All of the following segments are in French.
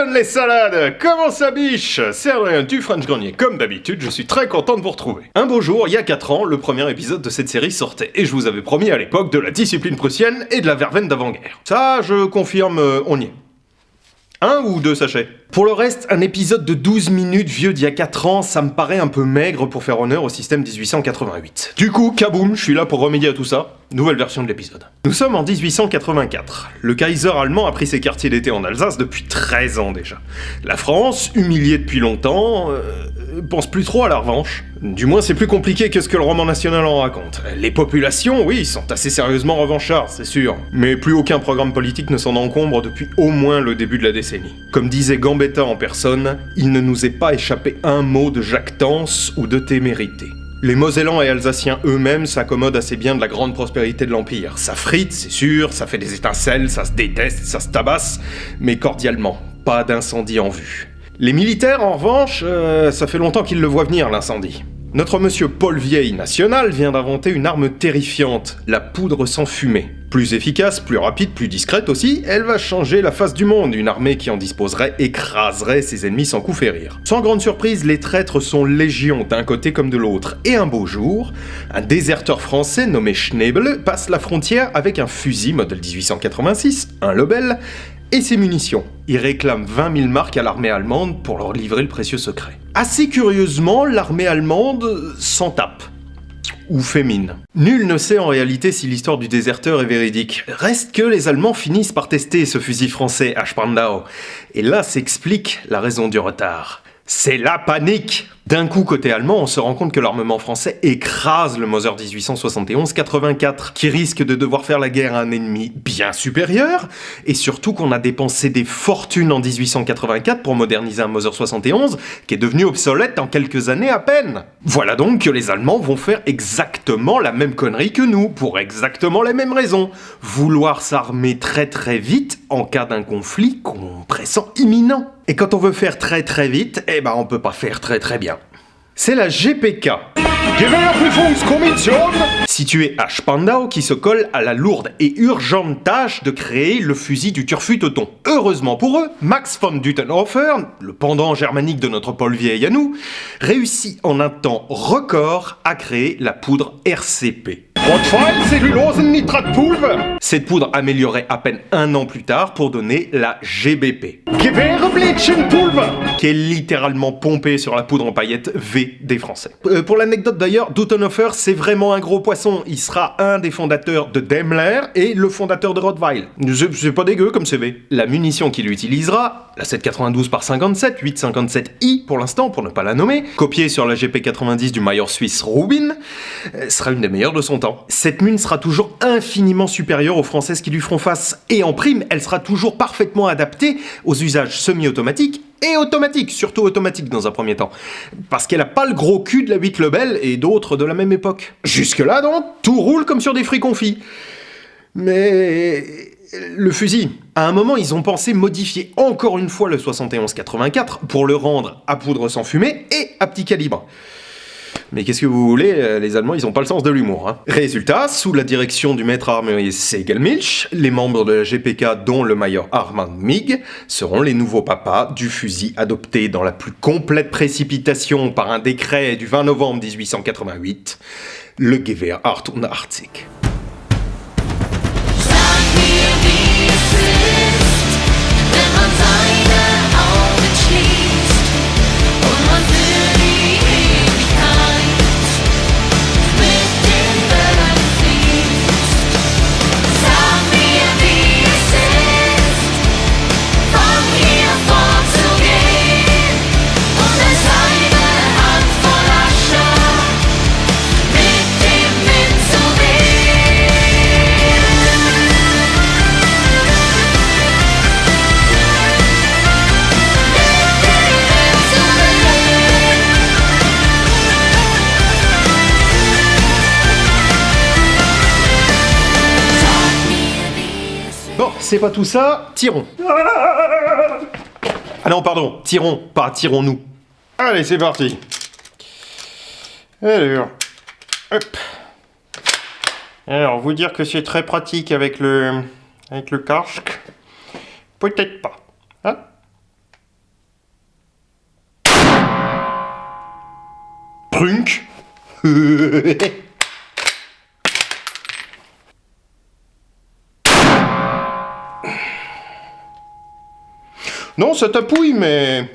bouillonnent les salades? Comment ça biche? C'est Adrien du French Grenier. Comme d'habitude, je suis très content de vous retrouver. Un beau jour, il y a 4 ans, le premier épisode de cette série sortait. Et je vous avais promis à l'époque de la discipline prussienne et de la verveine d'avant-guerre. Ça, je confirme, on y est. 1 ou 2 sachets? Pour le reste, un épisode de 12 minutes vieux d'il y a 4 ans, ça me paraît un peu maigre pour faire honneur au système 1888. Du coup, kaboum, je suis là pour remédier à tout ça. Nouvelle version de l'épisode. Nous sommes en 1884. Le Kaiser allemand a pris ses quartiers d'été en Alsace depuis 13 ans déjà. La France, humiliée depuis longtemps, pense plus trop à la revanche. Du moins, c'est plus compliqué que ce que le roman national en raconte. Les populations, oui, sont assez sérieusement revanchards, c'est sûr. Mais plus aucun programme politique ne s'en encombre depuis au moins le début de la décennie. Comme disait Gambetta en personne, il ne nous est pas échappé un mot de jactance ou de témérité. Les Mosellans et Alsaciens eux-mêmes s'accommodent assez bien de la grande prospérité de l'Empire. Ça frite, c'est sûr, ça fait des étincelles, ça se déteste, ça se tabasse, mais cordialement, pas d'incendie en vue. Les militaires, en revanche, ça fait longtemps qu'ils le voient venir, l'incendie. Notre monsieur Paul Vieille national vient d'inventer une arme terrifiante, la poudre sans fumée. Plus efficace, plus rapide, plus discrète aussi, elle va changer la face du monde. Une armée qui en disposerait écraserait ses ennemis sans coup férir. Sans grande surprise, les traîtres sont légion d'un côté comme de l'autre. Et un beau jour, un déserteur français nommé Schnebel passe la frontière avec un fusil modèle 1886, un Lebel, et ses munitions. Il réclame 20 000 marks à l'armée allemande pour leur livrer le précieux secret. Assez curieusement, l'armée allemande s'en tape. Ou fait mine. Nul ne sait en réalité si l'histoire du déserteur est véridique. Reste que les Allemands finissent par tester ce fusil français à Spandau. Et là s'explique la raison du retard. C'est la panique! D'un coup, côté allemand, on se rend compte que l'armement français écrase le Mauser 1871-84, qui risque de devoir faire la guerre à un ennemi bien supérieur, et surtout qu'on a dépensé des fortunes en 1884 pour moderniser un Mauser 71, qui est devenu obsolète en quelques années à peine. Voilà donc que les Allemands vont faire exactement la même connerie que nous, pour exactement les mêmes raisons. Vouloir s'armer très très vite en cas d'un conflit qu'on pressent imminent. Et quand on veut faire très très vite, on peut pas faire très très bien. C'est la GPK. Gewehrprüfungskommission, située à Spandau, qui se colle à la lourde et urgente tâche de créer le fusil du turfu-teuton. Heureusement pour eux, Max von Duttenhofer, le pendant germanique de notre Paul Vieille à nous, réussit en un temps record à créer la poudre RCP. Cette poudre améliorait à peine 1 an plus tard pour donner la GBP. Qui est littéralement pompée sur la poudre en paillettes V des Français. Pour l'anecdote d'ailleurs, Duttenhofer c'est vraiment un gros poisson. Il sera un des fondateurs de Daimler et le fondateur de Rottweil. C'est pas dégueu comme CV. La munition qu'il utilisera, la 7,92 par 57, 8,57i pour l'instant pour ne pas la nommer, copiée sur la GP90 du Major suisse Rubin, sera une des meilleures de son temps. Cette mine sera toujours infiniment supérieure aux françaises qui lui feront face. Et en prime, elle sera toujours parfaitement adaptée aux usages semi-automatiques et automatiques, surtout automatiques dans un premier temps. Parce qu'elle a pas le gros cul de la 8 Lebel et d'autres de la même époque. Jusque-là donc, tout roule comme sur des fruits confits. Mais le fusil, à un moment ils ont pensé modifier encore une fois le 71-84 pour le rendre à poudre sans fumée et à petit calibre. Mais qu'est-ce que vous voulez, les Allemands, ils ont pas le sens de l'humour, hein. Résultat, sous la direction du maître armurier Segelmilch, les membres de la GPK, dont le major Armand Mig, seront les nouveaux papas du fusil adopté dans la plus complète précipitation par un décret du 20 novembre 1888, le Gewehr 88. Bon, c'est pas tout ça, tirons. Ah non, pardon, tirons, pas tirons-nous. Allez, c'est parti. Alors, hop. Alors, vous dire que c'est très pratique avec le casque, peut-être pas. Hein? Trunk. Non, ça tapouille, mais...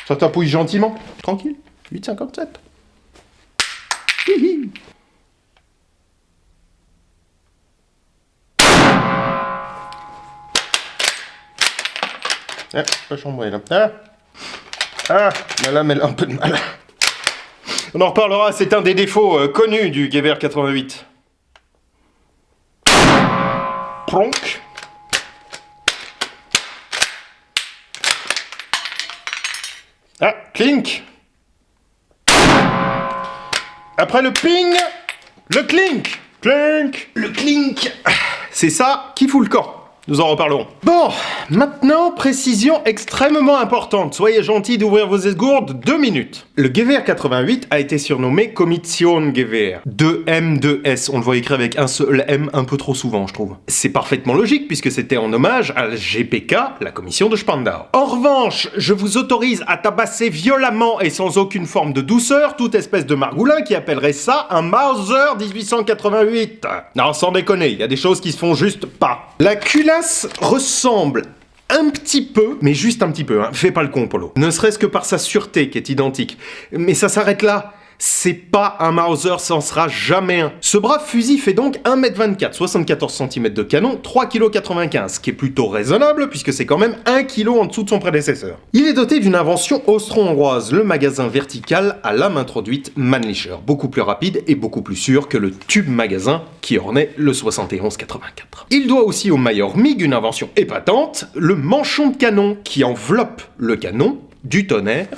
ça tapouille gentiment. Tranquille. 8,57. Hihi. Ah, pas chambré là. La lame elle a un peu de mal. On en reparlera, c'est un des défauts connus du Gewehr 88. Plonk. Ah, clink. Après le ping, le clink. Clink. Le clink. C'est ça qui fout le camp. Nous en reparlerons. Bon, maintenant, précision extrêmement importante. Soyez gentils d'ouvrir vos esgourdes 2 minutes. Le Gewehr 88 a été surnommé Kommissionsgewehr. 2M, 2S. On le voit écrit avec un seul M un peu trop souvent, je trouve. C'est parfaitement logique puisque c'était en hommage à la GPK, la commission de Spandau. En revanche, je vous autorise à tabasser violemment et sans aucune forme de douceur toute espèce de margoulin qui appellerait ça un Mauser 1888. Non, sans déconner, il y a des choses qui se font juste pas. La culasse ressemble un petit peu, mais juste un petit peu, hein. Fais pas le con, Polo. Ne serait-ce que par sa sûreté qui est identique. Mais ça s'arrête là. C'est pas un Mauser, ça en sera jamais un. Ce brave fusil fait donc 1m24, 74 cm de canon, 3,95 kg, ce qui est plutôt raisonnable puisque c'est quand même 1 kg en dessous de son prédécesseur. Il est doté d'une invention austro-hongroise, le magasin vertical à lame introduite Mannlicher, beaucoup plus rapide et beaucoup plus sûr que le tube magasin qui ornait le 71-84. Il doit aussi au Major MiG une invention épatante, le manchon de canon qui enveloppe le canon du tonnerre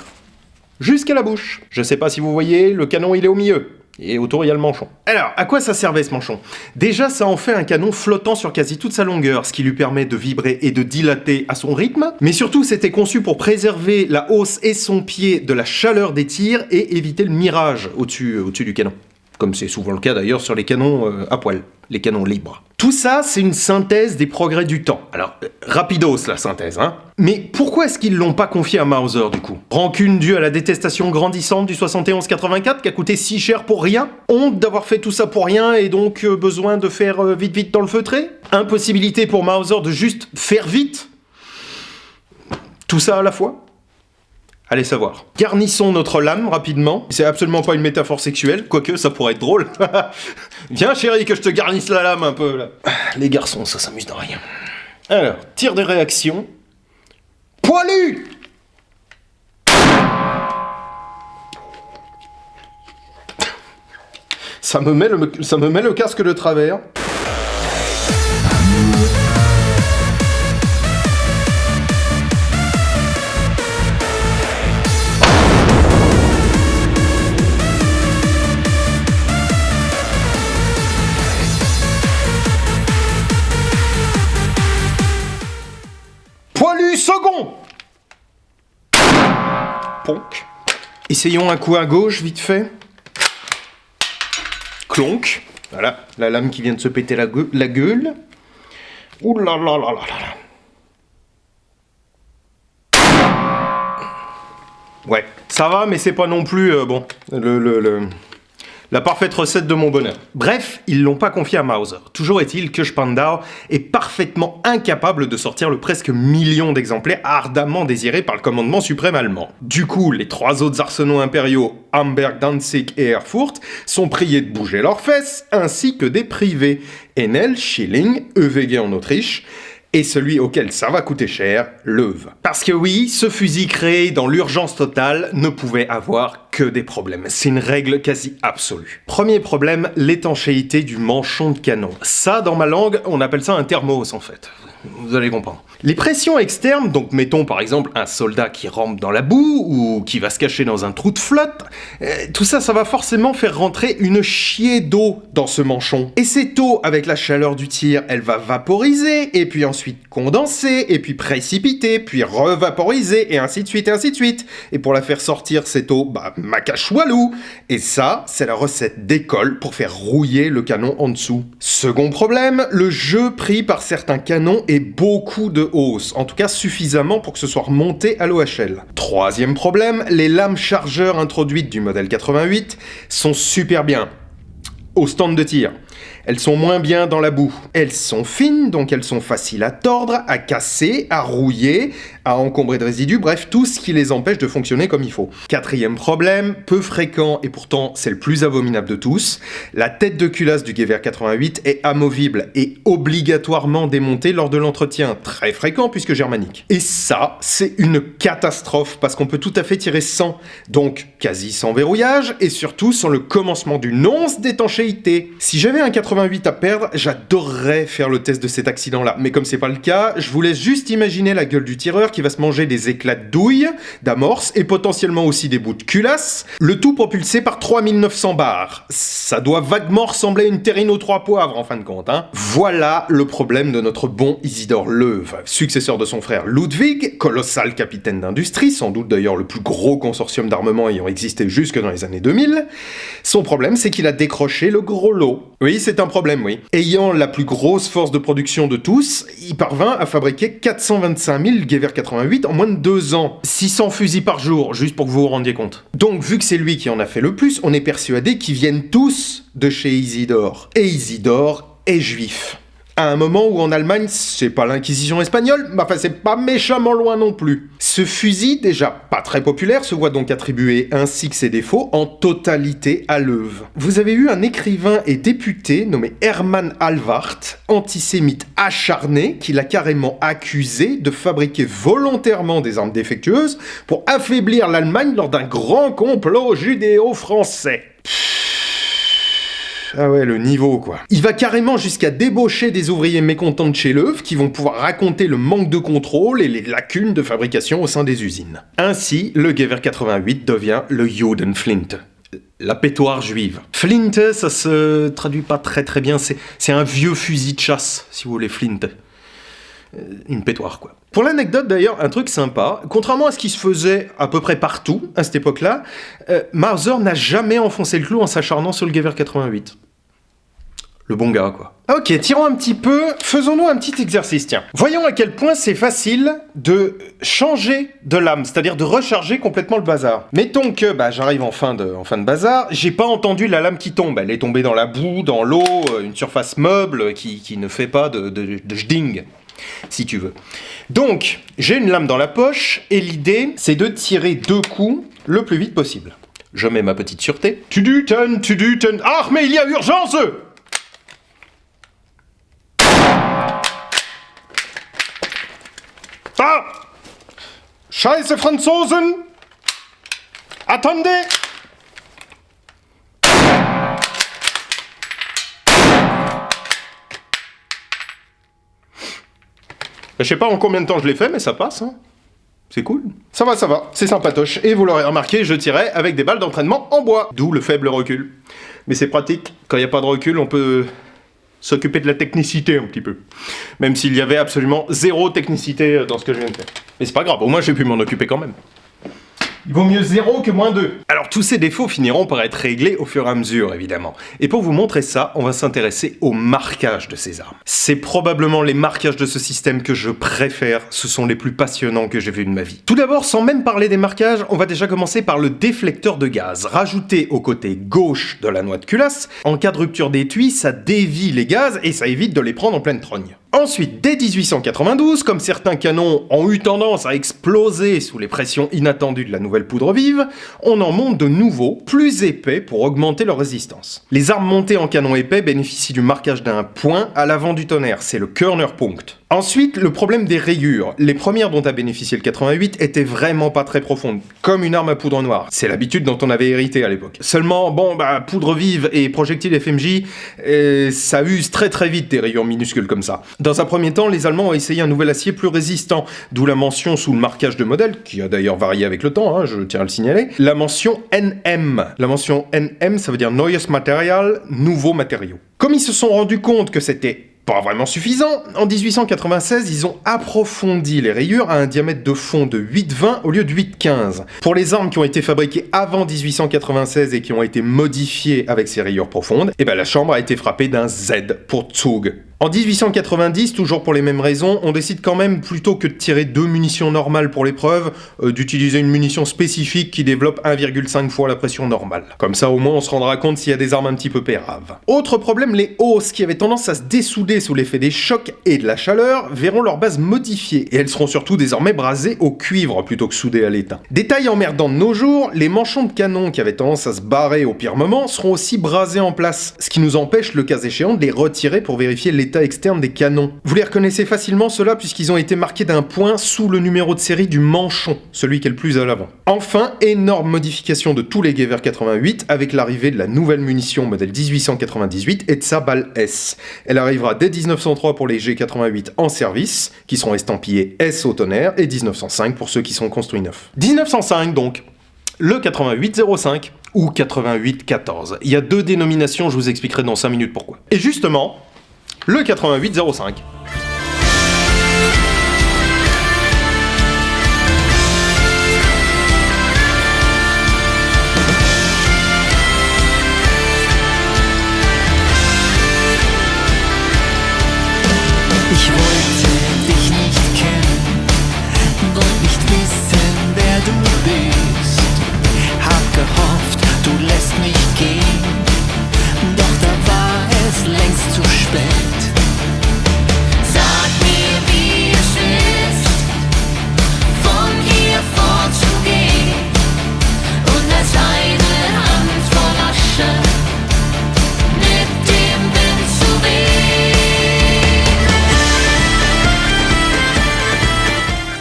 jusqu'à la bouche. Je sais pas si vous voyez, le canon il est au milieu. Et autour il y a le manchon. Alors, à quoi ça servait ce manchon? Déjà, ça en fait un canon flottant sur quasi toute sa longueur, ce qui lui permet de vibrer et de dilater à son rythme. Mais surtout, c'était conçu pour préserver la hausse et son pied de la chaleur des tirs et éviter le mirage au-dessus du canon. Comme c'est souvent le cas d'ailleurs sur les canons à poil, les canons libres. Tout ça, c'est une synthèse des progrès du temps. Alors, rapidos la synthèse, hein. Mais pourquoi est-ce qu'ils l'ont pas confié à Mauser, du coup? Rancune due à la détestation grandissante du 71-84 qui a coûté si cher pour rien? Honte d'avoir fait tout ça pour rien et donc besoin de faire vite dans le feutré? Impossibilité pour Mauser de juste faire vite? Tout ça à la fois? Allez savoir. Garnissons notre lame rapidement. C'est absolument pas une métaphore sexuelle, quoique ça pourrait être drôle. Viens chérie que je te garnisse la lame un peu là. Les garçons, ça s'amuse de rien. Alors, tir de réaction. Poilu! Ça me met le casque de travers. Poilu second. Ponk. Essayons un coup à gauche, vite fait. Clonk. Voilà, la lame qui vient de se péter la gueule. Ouh là là là là là. Ouais, ça va, mais c'est pas non plus, bon, la parfaite recette de mon bonheur. Bref, ils l'ont pas confié à Mauser. Toujours est-il que Spandau est parfaitement incapable de sortir le presque million d'exemplaires ardemment désirés par le commandement suprême allemand. Du coup, les 3 autres arsenaux impériaux, Amberg, Danzig et Erfurt, sont priés de bouger leurs fesses, ainsi que des privés, Enel, Schilling, EWG en Autriche, et celui auquel ça va coûter cher, l'Euve. Parce que oui, ce fusil créé dans l'urgence totale ne pouvait avoir que des problèmes. C'est une règle quasi absolue. Premier problème, l'étanchéité du manchon de canon. Ça, dans ma langue, on appelle ça un thermos en fait. Vous allez comprendre. Les pressions externes, donc mettons par exemple un soldat qui rampe dans la boue ou qui va se cacher dans un trou de flotte, tout ça, ça va forcément faire rentrer une chier d'eau dans ce manchon. Et cette eau, avec la chaleur du tir, elle va vaporiser, et puis ensuite condenser, et puis précipiter, puis revaporiser, et ainsi de suite, et ainsi de suite. Et pour la faire sortir, cette eau, bah, macachoualou. Et ça, c'est la recette d'école pour faire rouiller le canon en dessous. Second problème, le jeu pris par certains canons et beaucoup de hausse, en tout cas suffisamment pour que ce soit remonté à l'OHL. Troisième problème, les lames chargeurs introduites du modèle 88 sont super bien au stand de tir. Elles sont moins bien dans la boue. Elles sont fines, donc elles sont faciles à tordre, à casser, à rouiller, à encombrer de résidus, bref, tout ce qui les empêche de fonctionner comme il faut. Quatrième problème, peu fréquent et pourtant c'est le plus abominable de tous, la tête de culasse du Gewehr 88 est amovible et obligatoirement démontée lors de l'entretien, très fréquent puisque germanique. Et ça, c'est une catastrophe parce qu'on peut tout à fait tirer sans, donc quasi sans verrouillage et surtout sans le commencement d'une once d'étanchéité. Si j'avais un 88 à perdre, j'adorerais faire le test de cet accident-là, mais comme c'est pas le cas, je vous laisse juste imaginer la gueule du tireur qui va se manger des éclats de douille, d'amorce et potentiellement aussi des bouts de culasse, le tout propulsé par 3900 bars. Ça doit vaguement ressembler à une terrine aux 3 poivres en fin de compte, hein. Voilà le problème de notre bon Isidore Loew, successeur de son frère Ludwig, colossal capitaine d'industrie, sans doute d'ailleurs le plus gros consortium d'armement ayant existé jusque dans les années 2000. Son problème, c'est qu'il a décroché le gros lot. Oui, c'est un problème, oui. Ayant la plus grosse force de production de tous, il parvint à fabriquer 425 000 Gewehr 88 en moins de 2 ans. 600 fusils par jour, juste pour que vous vous rendiez compte. Donc, vu que c'est lui qui en a fait le plus, on est persuadé qu'ils viennent tous de chez Isidore. Et Isidore est juif. À un moment où en Allemagne, c'est pas l'Inquisition espagnole, mais enfin c'est pas méchamment loin non plus. Ce fusil, déjà pas très populaire, se voit donc attribuer ainsi que ses défauts en totalité à Loew. Vous avez eu un écrivain et député nommé Hermann Alvart, antisémite acharné, qui l'a carrément accusé de fabriquer volontairement des armes défectueuses pour affaiblir l'Allemagne lors d'un grand complot judéo-français. Ah ouais, le niveau, quoi. Il va carrément jusqu'à débaucher des ouvriers mécontents de chez Loew qui vont pouvoir raconter le manque de contrôle et les lacunes de fabrication au sein des usines. Ainsi, le Gewehr 88 devient le Judenflinte. La pétoire juive. Flint, ça se traduit pas très bien, c'est un vieux fusil de chasse, si vous voulez, Flint. Une pétoire, quoi. Pour l'anecdote, d'ailleurs, un truc sympa, contrairement à ce qui se faisait à peu près partout, à cette époque-là, Mauser n'a jamais enfoncé le clou en s'acharnant sur le Gewehr 88. Le bon gars, quoi. Ok, tirons un petit peu, faisons-nous un petit exercice, tiens. Voyons à quel point c'est facile de changer de lame, c'est-à-dire de recharger complètement le bazar. Mettons que, j'arrive en fin de bazar, j'ai pas entendu la lame qui tombe, elle est tombée dans la boue, dans l'eau, une surface meuble qui ne fait pas de jding, si tu veux. Donc, j'ai une lame dans la poche, et l'idée, c'est de tirer 2 coups le plus vite possible. Je mets ma petite sûreté. Tuduten. Ah, mais il y a urgence! Ah! Scheiße, Franzosen! Attendez! Je sais pas en combien de temps je l'ai fait, mais ça passe, hein. C'est cool. Ça va, c'est sympatoche. Et vous l'aurez remarqué, je tirais avec des balles d'entraînement en bois. D'où le faible recul. Mais c'est pratique. Quand il n'y a pas de recul, on peut s'occuper de la technicité un petit peu. Même s'il y avait absolument 0 technicité dans ce que je viens de faire. Mais c'est pas grave, au moins j'ai pu m'en occuper quand même. Il vaut mieux 0 que moins 2. Alors tous ces défauts finiront par être réglés au fur et à mesure, évidemment. Et pour vous montrer ça, on va s'intéresser au marquage de ces armes. C'est probablement les marquages de ce système que je préfère, ce sont les plus passionnants que j'ai vus de ma vie. Tout d'abord, sans même parler des marquages, on va déjà commencer par le déflecteur de gaz. Rajouté au côté gauche de la noix de culasse, en cas de rupture d'étui, ça dévie les gaz et ça évite de les prendre en pleine trogne. Ensuite, dès 1892, comme certains canons ont eu tendance à exploser sous les pressions inattendues de la nouvelle poudre vive, on en monte de nouveaux, plus épais pour augmenter leur résistance. Les armes montées en canon épais bénéficient du marquage d'un point à l'avant du tonnerre, c'est le Körnerpunkt. Ensuite, le problème des rayures. Les premières dont a bénéficié le 88 étaient vraiment pas très profondes, comme une arme à poudre noire. C'est l'habitude dont on avait hérité à l'époque. Seulement, poudre vive et projectile FMJ, ça use très vite des rayures minuscules comme ça. Dans un premier temps, les Allemands ont essayé un nouvel acier plus résistant, d'où la mention sous le marquage de modèle, qui a d'ailleurs varié avec le temps, je tiens à le signaler, la mention NM. La mention NM, ça veut dire Neues Material, nouveau matériau. Comme ils se sont rendus compte que c'était pas vraiment suffisant, en 1896, ils ont approfondi les rayures à un diamètre de fond de 8,20 au lieu de 8,15. Pour les armes qui ont été fabriquées avant 1896 et qui ont été modifiées avec ces rayures profondes, la chambre a été frappée d'un Z pour Zug. En 1890, toujours pour les mêmes raisons, on décide quand même, plutôt que de tirer 2 munitions normales pour l'épreuve, d'utiliser une munition spécifique qui développe 1,5 fois la pression normale. Comme ça, au moins, on se rendra compte s'il y a des armes un petit peu péraves. Autre problème, les hausses, qui avaient tendance à se dessouder sous l'effet des chocs et de la chaleur, verront leur base modifiée, et elles seront surtout désormais brasées au cuivre plutôt que soudées à l'étain. Détail emmerdant de nos jours, les manchons de canon qui avaient tendance à se barrer au pire moment seront aussi brasés en place, ce qui nous empêche, le cas échéant, de les retirer pour vérifier l'état externe des canons. Vous les reconnaissez facilement ceux-là puisqu'ils ont été marqués d'un point sous le numéro de série du manchon, celui qui est le plus à l'avant. Enfin, énorme modification de tous les Gewehr 88 avec l'arrivée de la nouvelle munition modèle 1898 et de sa balle S. Elle arrivera dès 1903 pour les G88 en service, qui seront estampillés S au tonnerre, et 1905 pour ceux qui sont construits neufs. 1905 donc, le 8805 ou 8814. Il y a 2 dénominations, je vous expliquerai dans 5 minutes pourquoi. Et justement, le 8805. Ich wollte dich nicht kennen, wollte nicht wissen, wer du bist. Hab gehofft, du lässt mich gehen, doch da war es längst zu spät. Sag mir, wie es ist, von hier fortzugehen, und als eine Hand voll Asche mit dem Wind zu wehen.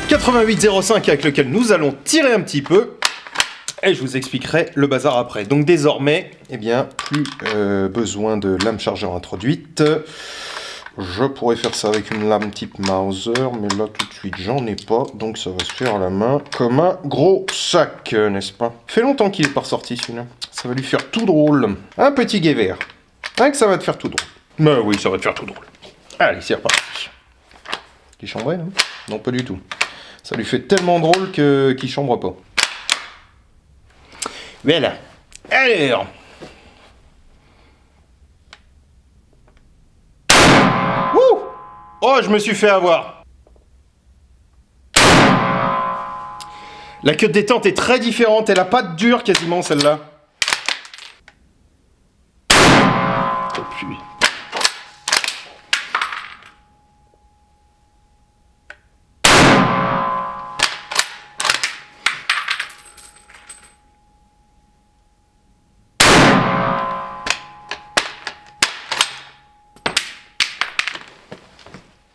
8805 avec lequel nous allons tirer un petit peu, et je vous expliquerai le bazar après. Donc désormais, eh bien, plus besoin de lame chargeur introduite. Je pourrais faire ça avec une lame type Mauser, mais là tout de suite j'en ai pas, donc ça va se faire à la main comme un gros sac, n'est-ce pas? Fait longtemps qu'il est pas ressorti celui-là. Ça va lui faire tout drôle. Un petit Gewehr. Hein, que ça va te faire tout drôle. Ben oui, ça va te faire tout drôle. Allez, c'est reparti. Qui chambrait, non? Non, pas du tout. Ça lui fait tellement drôle qu'il chambre pas. Voilà. Alors. Ouh! Oh, je me suis fait avoir. La queue de détente est très différente. Elle a pas de dur quasiment celle-là. Oh, puis.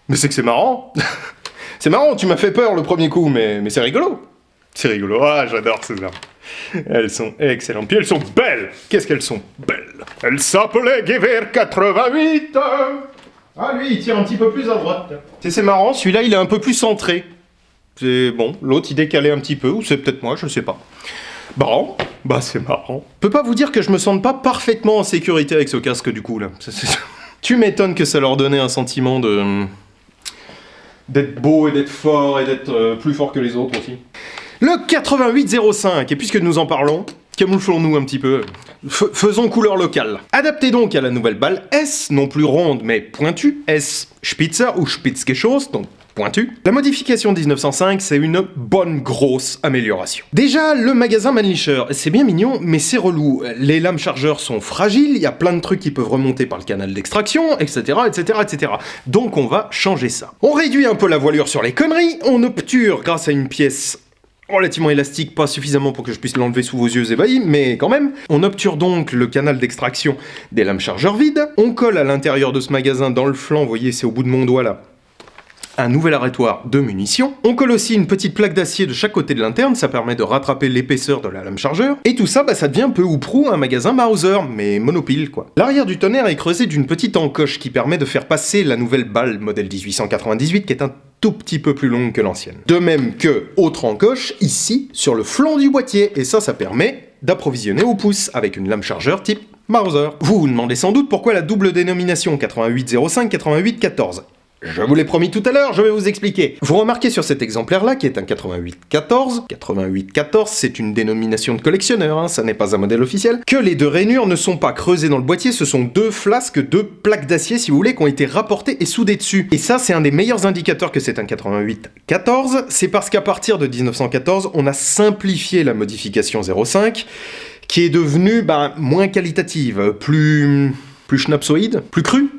Mais c'est que c'est marrant. C'est marrant, tu m'as fait peur le premier coup, mais c'est rigolo. C'est rigolo. Ah, j'adore ces armes. Elles sont excellentes. Puis elles sont belles. Qu'est-ce qu'elles sont belles. Elles s'appelaient Gewehr 88. Ah, lui, il tire un petit peu plus à droite. C'est marrant, celui-là, il est un peu plus centré. C'est bon, l'autre, il décalait un petit peu, ou c'est peut-être moi, je sais pas. Marrant. Bah, c'est marrant. Je peux pas vous dire que je me sente pas parfaitement en sécurité avec ce casque, du coup, là. Tu m'étonnes que ça leur donnait un sentiment d'être beau et d'être fort et d'être plus fort que les autres aussi. Le 8805, et puisque nous en parlons, camouflons-nous un petit peu. Faisons couleur locale. Adapté donc à la nouvelle balle S, non plus ronde mais pointue, S Spitzer ou Spitzgeschoss, donc pointu. La modification 1905, c'est une bonne grosse amélioration. Déjà, le magasin Mannlicher, c'est bien mignon, mais c'est relou. Les lames chargeurs sont fragiles, il y a plein de trucs qui peuvent remonter par le canal d'extraction, etc., etc., etc. Donc on va changer ça. On réduit un peu la voilure sur les conneries, on obture grâce à une pièce relativement élastique, pas suffisamment pour que je puisse l'enlever sous vos yeux ébahis, mais quand même. On obture donc le canal d'extraction des lames chargeurs vides, on colle à l'intérieur de ce magasin, dans le flanc, vous voyez, c'est au bout de mon doigt là, un nouvel arrêtoir de munitions. On colle aussi une petite plaque d'acier de chaque côté de l'interne, ça permet de rattraper l'épaisseur de la lame chargeur. Et tout ça, ça devient peu ou prou un magasin Mauser, mais monopile quoi. L'arrière du tonnerre est creusé d'une petite encoche qui permet de faire passer la nouvelle balle modèle 1898 qui est un tout petit peu plus longue que l'ancienne. De même que, autre encoche, ici, sur le flanc du boîtier, et ça permet d'approvisionner au pouce avec une lame chargeur type Mauser. Vous vous demandez sans doute pourquoi la double dénomination 8805-8814. Je vous l'ai promis tout à l'heure, je vais vous expliquer. Vous remarquez sur cet exemplaire-là, qui est un 88-14, 88-14, c'est une dénomination de collectionneur, hein, ça n'est pas un modèle officiel, que les deux rainures ne sont pas creusées dans le boîtier, ce sont deux flasques, deux plaques d'acier, si vous voulez, qui ont été rapportées et soudées dessus. Et ça, c'est un des meilleurs indicateurs que c'est un 88-14, c'est parce qu'à partir de 1914, on a simplifié la modification 05, qui est devenue moins qualitative, plus schnapsoïde, plus crue,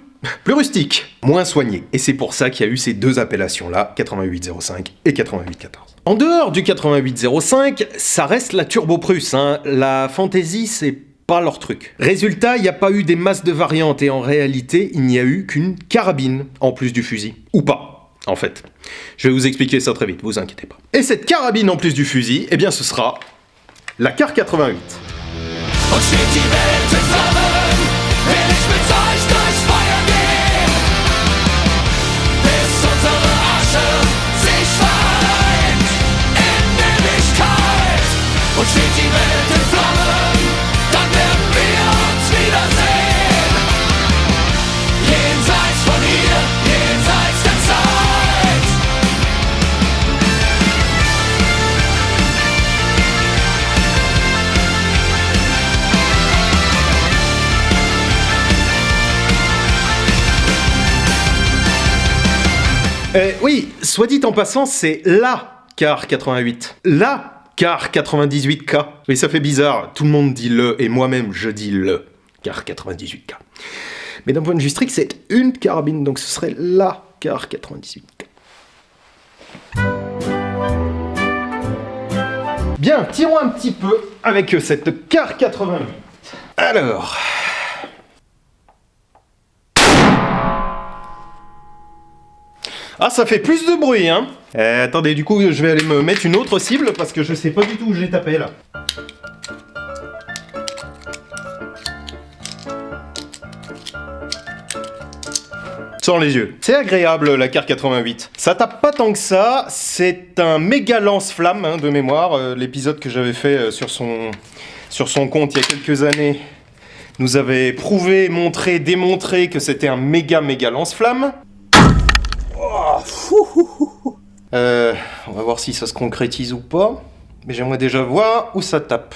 plus rustique, moins soigné. Et c'est pour ça qu'il y a eu ces deux appellations-là, 8805 et 8814. En dehors du 8805, ça reste la Turbo Prusse, hein. La Fantasy, c'est pas leur truc. Résultat, il n'y a pas eu des masses de variantes et en réalité, il n'y a eu qu'une carabine en plus du fusil. Ou pas, en fait. Je vais vous expliquer ça très vite, vous inquiétez pas. Et cette carabine en plus du fusil, eh bien ce sera la Kar 88. Und steht die Welt in Flammen, will ich mit euch durchs Feuer gehen, bis unsere Asche sich vereint in Ewigkeit. Und steht die Welt in Flammen, dann werden wir uns wiedersehen, jenseits von hier, jenseits der Zeit. Oui, soit dit en passant, c'est la Kar 88. La Kar 98K. Oui, ça fait bizarre, tout le monde dit le, et moi-même je dis le Kar 98K. Mais d'un point de vue strict, c'est une carabine, donc ce serait la Kar 98K. Bien, tirons un petit peu avec cette Kar 88. Alors... Ah, ça fait plus de bruit, hein. Attendez, du coup, je vais aller me mettre une autre cible parce que je sais pas du tout où j'ai tapé, là. Sans les yeux. C'est agréable, la Kar 88. Ça tape pas tant que ça, c'est un méga lance-flamme, hein, de mémoire. L'épisode que j'avais fait sur son compte il y a quelques années nous avait prouvé, montré, démontré que c'était un méga lance-flamme. On va voir si ça se concrétise ou pas. Mais j'aimerais déjà voir où ça tape.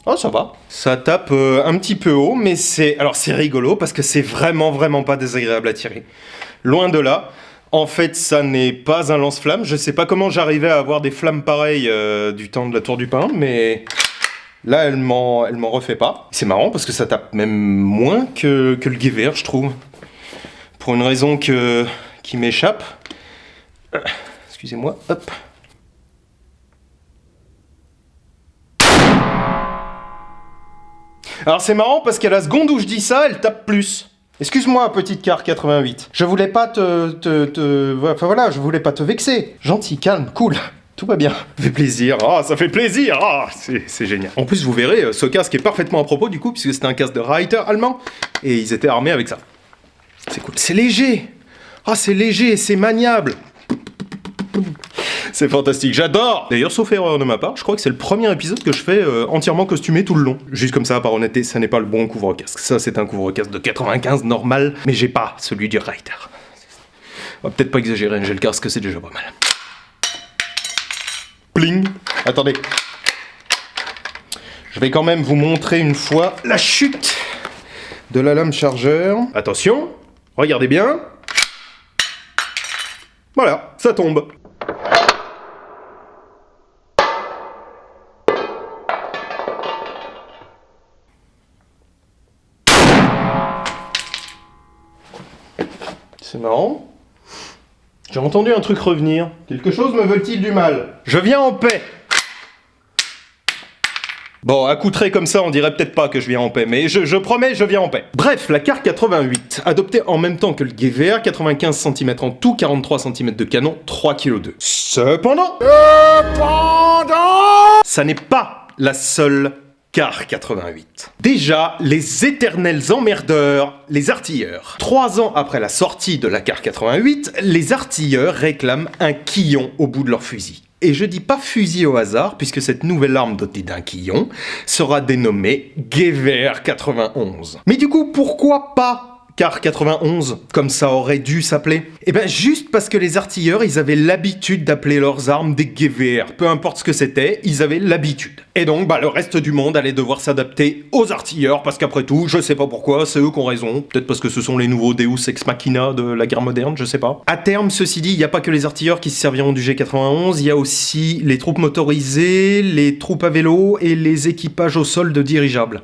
Oh, ça va. Ça tape un petit peu haut, mais c'est... Alors, c'est rigolo parce que c'est vraiment pas désagréable à tirer. Loin de là. En fait, ça n'est pas un lance-flamme. Je sais pas comment j'arrivais à avoir des flammes pareilles du temps de la Tour du Pin, mais... Là, elle m'en refait pas. C'est marrant parce que ça tape même moins que le Gewehr, je trouve. Pour une raison qui m'échappe. Excusez-moi, hop. Alors c'est marrant parce qu'à la seconde où je dis ça, elle tape plus. Excuse-moi, petite Kar 88. Je voulais pas Enfin voilà, je voulais pas te vexer. Gentil, calme, cool. Tout va bien. Ça fait plaisir. Ah, ça fait plaisir. Ah, c'est génial. En plus, vous verrez, ce casque est parfaitement à propos du coup, puisque c'était un casque de Reiter allemand, et ils étaient armés avec ça. C'est cool. C'est léger. Ah, c'est léger, c'est maniable. C'est fantastique, j'adore. D'ailleurs, sauf erreur de ma part, je crois que c'est le premier épisode que je fais entièrement costumé tout le long. Juste comme ça, par honnêteté, ça n'est pas le bon couvre-casque. Ça, c'est un couvre-casque de 95 normal, mais j'ai pas celui du Reiter. On va peut-être pas exagérer, j'ai le casque, c'est déjà pas mal. Pling. Attendez. Je vais quand même vous montrer une fois la chute de la lame chargeur. Attention, regardez bien. Voilà, ça tombe. C'est marrant. J'ai entendu un truc revenir. Quelque chose me veut-il du mal? Je viens en paix. Bon, accoutré comme ça, on dirait peut-être pas que je viens en paix, mais je promets, je viens en paix. Bref, la Kar 88, adoptée en même temps que le Gewehr, 95 cm en tout, 43 cm de canon, 3,2 kg. Cependant, ça n'est pas la seule Kar 88. Déjà, les éternels emmerdeurs, les artilleurs. 3 ans après la sortie de la Kar 88, les artilleurs réclament un quillon au bout de leur fusil. Et je dis pas fusil au hasard, puisque cette nouvelle arme dotée d'un quillon sera dénommée Gewehr 91. Mais du coup, pourquoi pas Car 91, comme ça aurait dû s'appeler? Eh ben juste parce que les artilleurs, ils avaient l'habitude d'appeler leurs armes des Gewehr. Peu importe ce que c'était, ils avaient l'habitude. Et donc, le reste du monde allait devoir s'adapter aux artilleurs, parce qu'après tout, je sais pas pourquoi, c'est eux qui ont raison. Peut-être parce que ce sont les nouveaux Deus Ex Machina de la guerre moderne, je sais pas. À terme, ceci dit, il n'y a pas que les artilleurs qui se serviront du G91, il y a aussi les troupes motorisées, les troupes à vélo et les équipages au sol de dirigeables.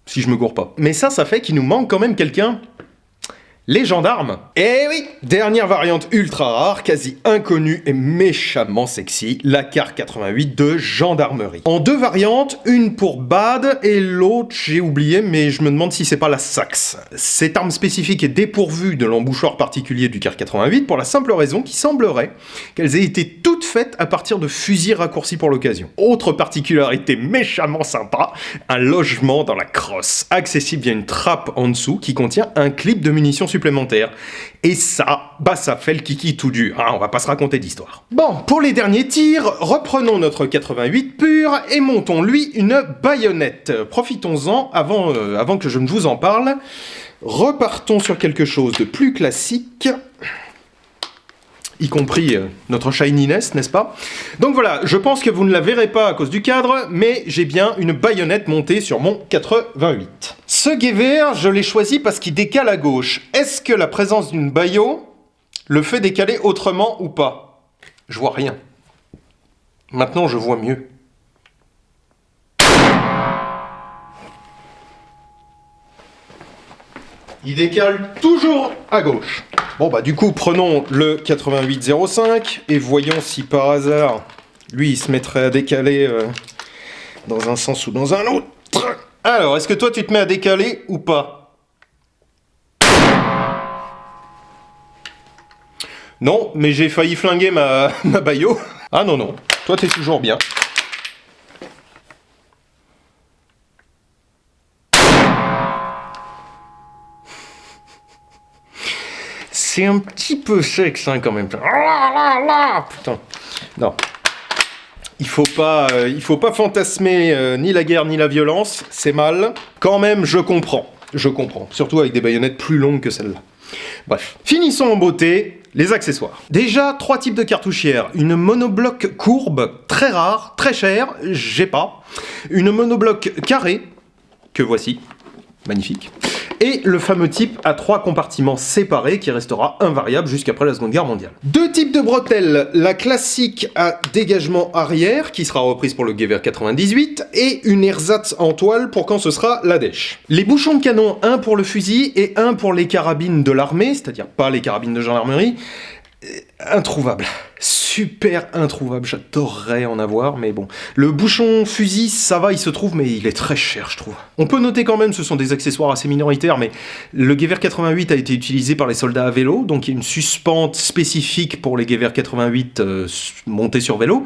Si je me gourre pas. Mais ça fait qu'il nous manque quand même quelqu'un. Les gendarmes. Eh oui, dernière variante ultra rare, quasi inconnue et méchamment sexy, la Kar 88 de gendarmerie. En 2 variantes, une pour Bad et l'autre, j'ai oublié, mais je me demande si c'est pas la Saxe. Cette arme spécifique est dépourvue de l'embouchoir particulier du Kar 88 pour la simple raison qu'il semblerait qu'elles aient été toutes faites à partir de fusils raccourcis pour l'occasion. Autre particularité méchamment sympa, un logement dans la crosse, accessible via une trappe en dessous qui contient un clip de munitions supplémentaires. Et ça, ça fait le kiki tout dur, hein, on va pas se raconter d'histoire. Bon, pour les derniers tirs, reprenons notre 88 pur et montons lui une baïonnette. Profitons-en avant que je ne vous en parle. Repartons sur quelque chose de plus classique, y compris notre shininess, n'est-ce pas? Donc voilà, je pense que vous ne la verrez pas à cause du cadre, mais j'ai bien une baïonnette montée sur mon 88. Ce Gewehr, je l'ai choisi parce qu'il décale à gauche. Est-ce que la présence d'une baïo le fait décaler autrement ou pas? Je vois rien. Maintenant, je vois mieux. Il décale toujours à gauche. Bon du coup, prenons le 8805 et voyons si par hasard, lui, il se mettrait à décaler dans un sens ou dans un autre. Alors, est-ce que toi, tu te mets à décaler ou pas? Non, mais j'ai failli flinguer ma baïo. Ah non, toi, t'es toujours bien. C'est un petit peu sexe, hein, quand même. Putain. Non. Il faut pas fantasmer ni la guerre ni la violence, c'est mal. Quand même, je comprends. Surtout avec des baïonnettes plus longues que celle-là. Bref. Finissons en beauté, les accessoires. Déjà, 3 types de cartouchières. Une monobloc courbe, très rare, très chère, j'ai pas. Une monobloc carrée, que voici. Magnifique. Et le fameux type à 3 compartiments séparés qui restera invariable jusqu'après la Seconde Guerre mondiale. 2 types de bretelles, la classique à dégagement arrière qui sera reprise pour le Gewehr 98 et une ersatz en toile pour quand ce sera la Dèche. Les bouchons de canon, un pour le fusil et un pour les carabines de l'armée, c'est-à-dire pas les carabines de gendarmerie, introuvable. Super introuvable, j'adorerais en avoir, mais bon. Le bouchon fusil, ça va, il se trouve, mais il est très cher, je trouve. On peut noter quand même, ce sont des accessoires assez minoritaires, mais le Gewehr 88 a été utilisé par les soldats à vélo, donc il y a une suspente spécifique pour les Gewehr 88 montés sur vélo.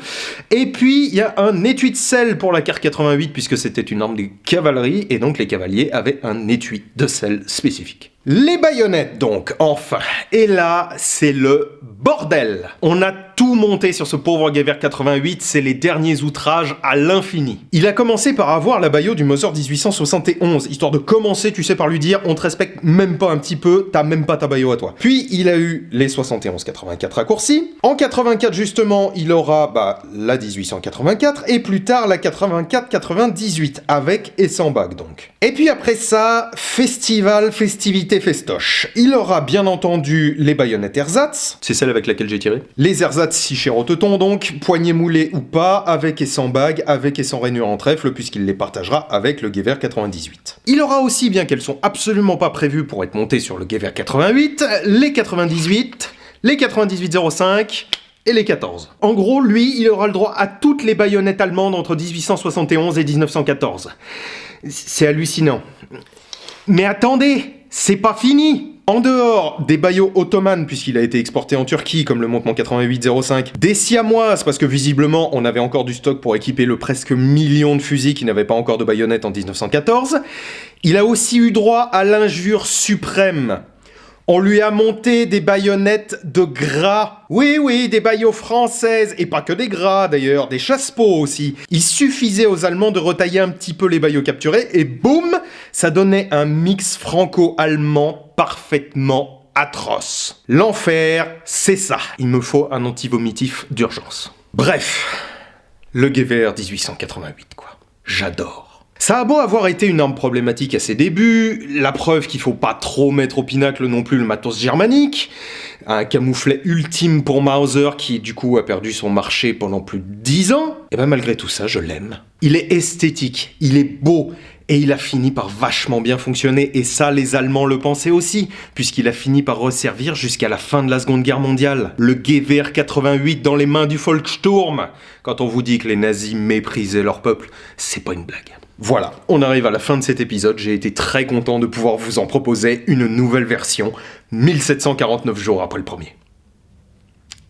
Et puis, il y a un étui de selle pour la Kar 88, puisque c'était une arme de cavalerie, et donc les cavaliers avaient un étui de selle spécifique. Les baïonnettes donc, enfin. Et là, c'est le bordel. On a tout monté sur ce pauvre Gewehr 88, c'est les derniers outrages à l'infini. Il a commencé par avoir la baïo du Mauser 1871, histoire de commencer, tu sais, par lui dire on te respecte même pas un petit peu, t'as même pas ta baïo à toi. Puis il a eu les 71-84 raccourcis. En 84 justement, il aura la 1884 et plus tard la 84-98 avec et sans bague donc. Et puis après ça, festivité festoche. Il aura bien entendu les baïonnettes ersatz, c'est celle avec laquelle j'ai tiré. Les ersatz si cher au teuton donc, poignée moulée ou pas, avec et sans bague, avec et sans rainure en trèfle, puisqu'il les partagera avec le Gewehr 98. Il aura aussi, bien qu'elles sont absolument pas prévues pour être montées sur le Gewehr 88, les 98, les 98-05 et les 14. En gros, lui, il aura le droit à toutes les baïonnettes allemandes entre 1871 et 1914. C'est hallucinant. Mais attendez, c'est pas fini! En dehors des baïos ottomanes, puisqu'il a été exporté en Turquie, comme le monte mon 88-05, des siamoises, parce que visiblement on avait encore du stock pour équiper le presque million de fusils qui n'avaient pas encore de baïonnettes en 1914, il a aussi eu droit à l'injure suprême, On lui a monté des baïonnettes de gras. Oui, des baïos françaises. Et pas que des gras d'ailleurs, des chasse-peau aussi. Il suffisait aux Allemands de retailler un petit peu les baïos capturés et boum, ça donnait un mix franco-allemand parfaitement atroce. L'enfer, c'est ça. Il me faut un antivomitif d'urgence. Bref, le Gewehr 1888 quoi. J'adore. Ça a beau avoir été une arme problématique à ses débuts, la preuve qu'il faut pas trop mettre au pinacle non plus le matos germanique, un camouflet ultime pour Mauser qui du coup a perdu son marché pendant plus de 10 ans, et ben malgré tout ça, je l'aime. Il est esthétique, il est beau, et il a fini par vachement bien fonctionner, et ça les Allemands le pensaient aussi, puisqu'il a fini par resservir jusqu'à la fin de la Seconde Guerre mondiale. Le Gewehr 88 dans les mains du Volkssturm. Quand on vous dit que les nazis méprisaient leur peuple, c'est pas une blague. Voilà, on arrive à la fin de cet épisode, j'ai été très content de pouvoir vous en proposer une nouvelle version, 1749 jours après le premier.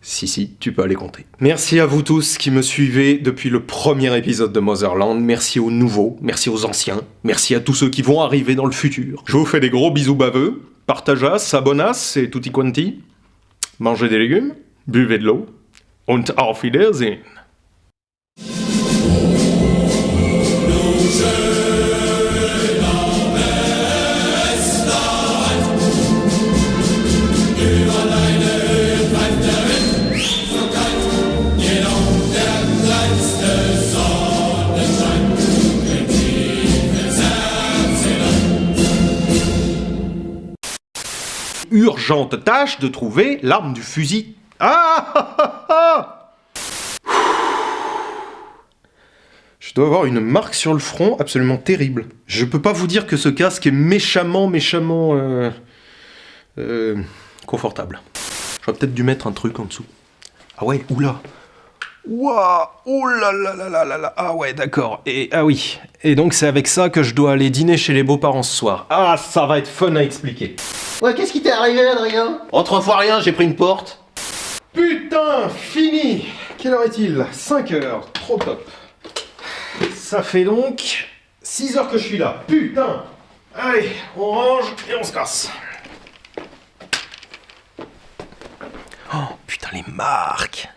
Si, tu peux aller compter. Merci à vous tous qui me suivez depuis le premier épisode de Motherland, merci aux nouveaux, merci aux anciens, merci à tous ceux qui vont arriver dans le futur. Je vous fais des gros bisous baveux, partageas, abonas et tutti quanti, mangez des légumes, buvez de l'eau, und auf Wiedersehen. Urgente tâche de trouver l'arme du fusil. Je dois avoir une marque sur le front absolument terrible. Je peux pas vous dire que ce casque est méchamment confortable. J'aurais peut-être dû mettre un truc en dessous. Ah ouais, oula. Waouh, oh là là là là là là. Ah ouais, d'accord. Et ah oui. Et donc c'est avec ça que je dois aller dîner chez les beaux-parents ce soir. Ah, ça va être fun à expliquer. Ouais, qu'est-ce qui t'est arrivé, Adrien? Autrefois rien, j'ai pris une porte. Putain, fini. Quelle heure est-il? 5 heures. Trop top. Ça fait donc 6 heures que je suis là. Putain. Allez, on range et on se casse. Oh putain, les marques.